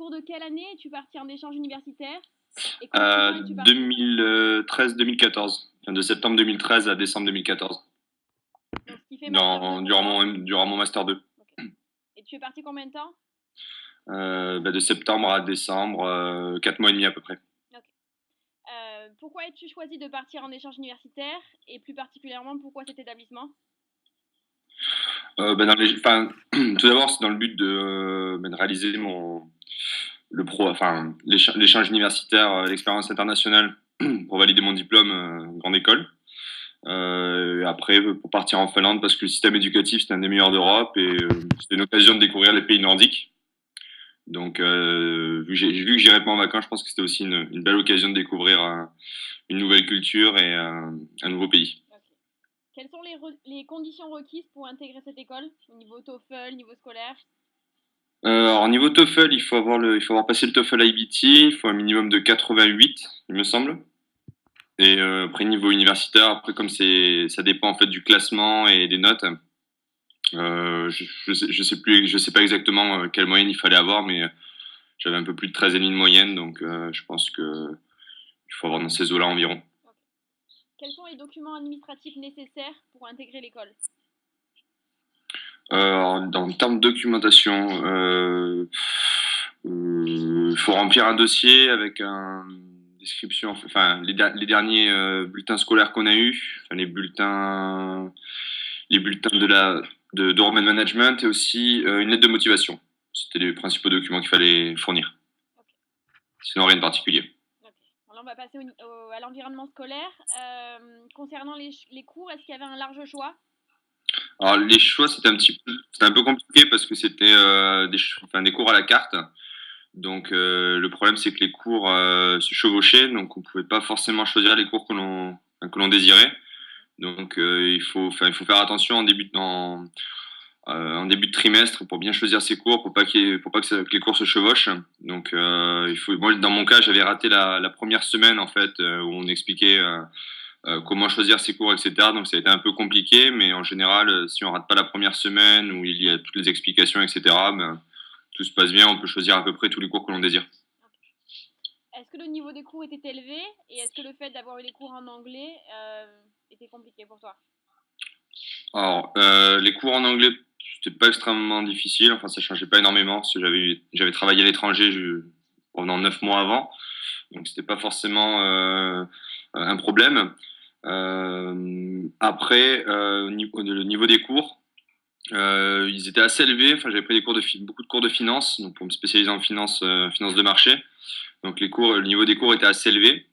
cours de quelle année es-tu parti en échange universitaire? Et combien de temps es-tu parti? 2013-2014. Enfin, de septembre 2013 à décembre 2014. Donc, ce qui fait master 2 pour toi. Durant mon Master 2. Ok. Et tu es parti combien de temps? De septembre à décembre, 4 mois et demi à peu près. Ok. Pourquoi as-tu choisi de partir en échange universitaire et plus particulièrement pourquoi cet établissement? Tout d'abord, c'est dans le but de réaliser l'échange universitaire, l'expérience internationale pour valider mon diplôme en grande école. Après, pour partir en Finlande, parce que le système éducatif, c'est un des meilleurs d'Europe et c'était une occasion de découvrir les pays nordiques. Donc, vu que j'irais pas en vacances, je pense que c'était aussi une belle occasion de découvrir une nouvelle culture et un nouveau pays. Ok. Quelles sont les conditions requises pour intégrer cette école au niveau TOEFL, niveau scolaire? Alors, niveau TOEFL, il faut avoir passé le TOEFL IBT, il faut un minimum de 88, il me semble. Et après, niveau universitaire, après, ça dépend en fait du classement et des notes. Je sais pas exactement quelle moyenne il fallait avoir, mais j'avais un peu plus de 13,5 de moyenne, donc je pense que il faut avoir dans ces eaux-là environ. Ok. Quels sont les documents administratifs nécessaires pour intégrer l'école? En termes de documentation, il faut remplir un dossier avec un description, enfin les derniers bulletins scolaires qu'on a eu, enfin, les bulletins de Roman Management et aussi une lettre de motivation. C'était les principaux documents qu'il fallait fournir. Ok. Sinon rien de particulier. Ok. Bon, là, on va passer à l'environnement scolaire. Concernant les cours, est-ce qu'il y avait un large choix? Alors les choix c'était un peu compliqué parce que c'était des cours à la carte. Donc le problème c'est que les cours se chevauchaient, donc on pouvait pas forcément choisir les cours que l'on désirait. Donc il faut faire attention en début de trimestre pour bien choisir ses cours, pour pas que les cours se chevauchent. Donc moi dans mon cas j'avais raté la première semaine en fait où on expliquait comment choisir ses cours, etc. Donc ça a été un peu compliqué, mais en général si on rate pas la première semaine où il y a toutes les explications, etc. Ben, tout se passe bien, on peut choisir à peu près tous les cours que l'on désire. Est-ce que le niveau des cours était élevé et est-ce que le fait d'avoir eu les cours en anglais était compliqué pour toi? Alors, les cours en anglais, c'était pas extrêmement difficile. Enfin, ça changeait pas énormément parce que j'avais travaillé à l'étranger pendant 9 mois avant, donc c'était pas forcément un problème. Après, le niveau des cours, ils étaient assez élevés. Enfin, j'avais pris beaucoup de cours de finance, donc pour me spécialiser en finance de marché. Donc le niveau des cours était assez élevé.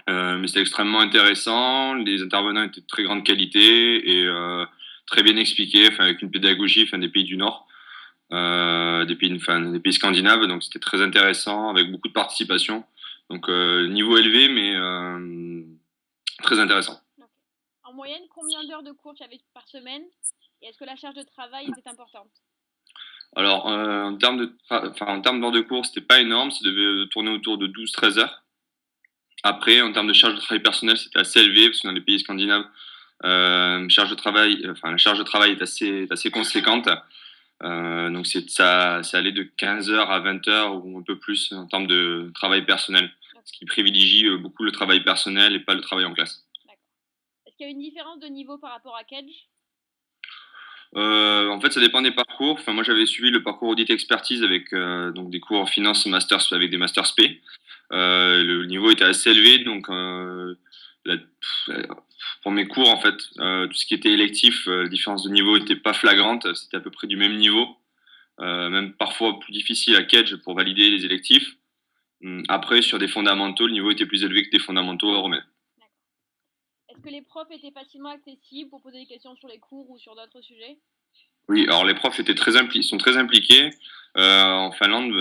Mais c'était extrêmement intéressant. Les intervenants étaient de très grande qualité et très bien expliqués, enfin, avec une pédagogie, enfin, des pays du Nord, des pays scandinaves. Donc c'était très intéressant, avec beaucoup de participation. Donc niveau élevé, mais très intéressant. Ok. En moyenne, combien d'heures de cours tu avais par semaine et est-ce que la charge de travail était importante? Alors en termes d'heures de cours, c'était pas énorme, ça devait tourner autour de 12-13 heures. Après, en termes de charge de travail personnel, c'était assez élevé parce que dans les pays scandinaves, la charge de travail est assez conséquente. Donc ça allait de 15 heures à 20 heures ou un peu plus en termes de travail personnel, Ok. ce qui privilégie beaucoup le travail personnel et pas le travail en classe. D'accord. Est-ce qu'il y a une différence de niveau par rapport à Kedge? En fait, ça dépend des parcours. Enfin, moi, j'avais suivi le parcours audit expertise avec donc des cours en finance masters avec des masters P. Le niveau était assez élevé, donc la- pour mes cours, en fait, tout ce qui était électif, la différence de niveau était pas flagrante. C'était à peu près du même niveau, même parfois plus difficile à Kedge pour valider les électifs. Après, sur des fondamentaux, le niveau était plus élevé que des fondamentaux romains. D'accord. Est-ce que les profs étaient facilement accessibles pour poser des questions sur les cours ou sur d'autres sujets? Oui, alors les profs sont très impliqués. En Finlande,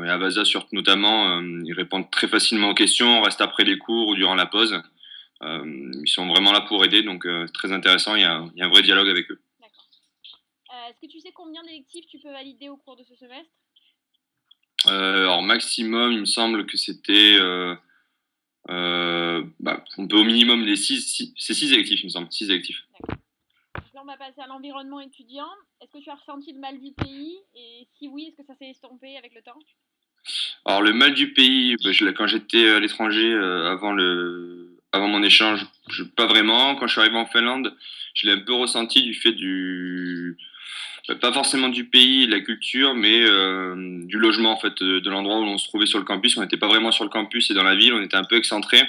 et à Vasa surtout notamment, ils répondent très facilement aux questions, restent après les cours ou durant la pause. Ils sont vraiment là pour aider, donc c'est très intéressant. Il y a un vrai dialogue avec eux. D'accord. Est-ce que tu sais combien d'électifs tu peux valider au cours de ce semestre? Alors maximum, il me semble que c'était, on peut au minimum c'est 6 électifs, il me semble, 6 électifs. D'accord. Donc là, on va passer à l'environnement étudiant. Est-ce que tu as ressenti le mal du pays? Et si oui, est-ce que ça s'est estompé avec le temps? Alors le mal du pays, bah, quand j'étais à l'étranger avant mon échange, pas vraiment. Quand je suis arrivé en Finlande, je l'ai un peu ressenti du fait pas forcément du pays, de la culture, mais du logement en fait, de l'endroit où on se trouvait sur le campus. On n'était pas vraiment sur le campus et dans la ville, on était un peu excentré.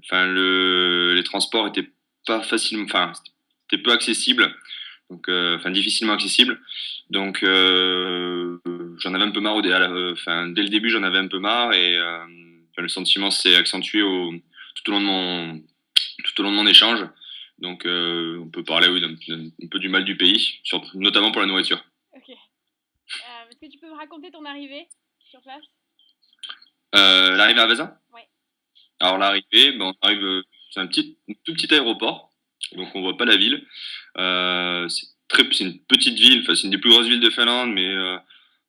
Enfin, les transports étaient pas facilement, enfin, c'était peu accessible, donc, enfin, difficilement accessible. Donc, j'en avais un peu marre enfin, dès le début, j'en avais un peu marre et enfin, le sentiment s'est accentué tout au long de tout au long de mon échange. Donc, on peut parler, oui, un peu du mal du pays, notamment pour la nourriture. Ok. Est-ce que tu peux me raconter ton arrivée sur place? L'arrivée à Vaza. Ouais. Alors l'arrivée, ben, on arrive, c'est un tout petit aéroport, donc on voit pas la ville. C'est une petite ville, enfin c'est une des plus grosses villes de Finlande, mais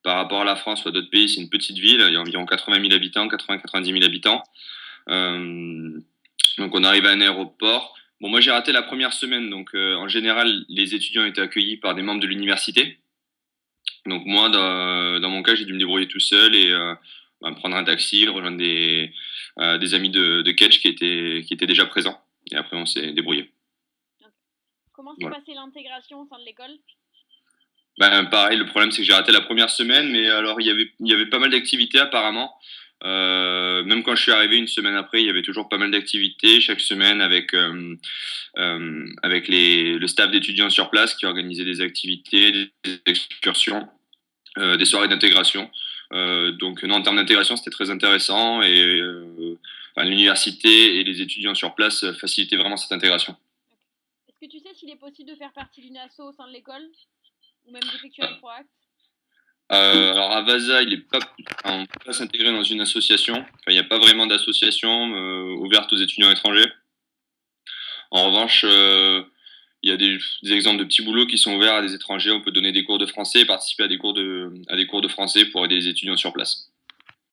par rapport à la France ou à d'autres pays, c'est une petite ville. Il y a environ 80 000 habitants, 80-90 000 habitants. Euh, donc on arrive à un aéroport. Bon, moi j'ai raté la première semaine, donc en général les étudiants étaient accueillis par des membres de l'université. Donc moi, dans mon cas, j'ai dû me débrouiller tout seul et bah, prendre un taxi, rejoindre des amis de catch qui étaient déjà présents. Et après, on s'est débrouillé. Ok. Comment s'est Voilà. passée l'intégration au sein de l'école? Ben, pareil, le problème, c'est que j'ai raté la première semaine, mais alors il y avait pas mal d'activités apparemment. Même quand je suis arrivé une semaine après, il y avait toujours pas mal d'activités chaque semaine avec le staff d'étudiants sur place qui organisait des activités, des excursions. Des soirées d'intégration. Donc non, en termes d'intégration, c'était très intéressant et enfin, l'université et les étudiants sur place facilitaient vraiment cette intégration. Est-ce que tu sais s'il est possible de faire partie d'une asso au sein de l'école? Ou même d'effectuer un proact? Alors à Vaza, on peut pas s'intégrer dans une association. Enfin, il n'y a pas vraiment d'association ouverte aux étudiants étrangers. En revanche, il y a des exemples de petits boulots qui sont ouverts à des étrangers. On peut donner des cours de français, participer à des cours de français pour aider les étudiants sur place.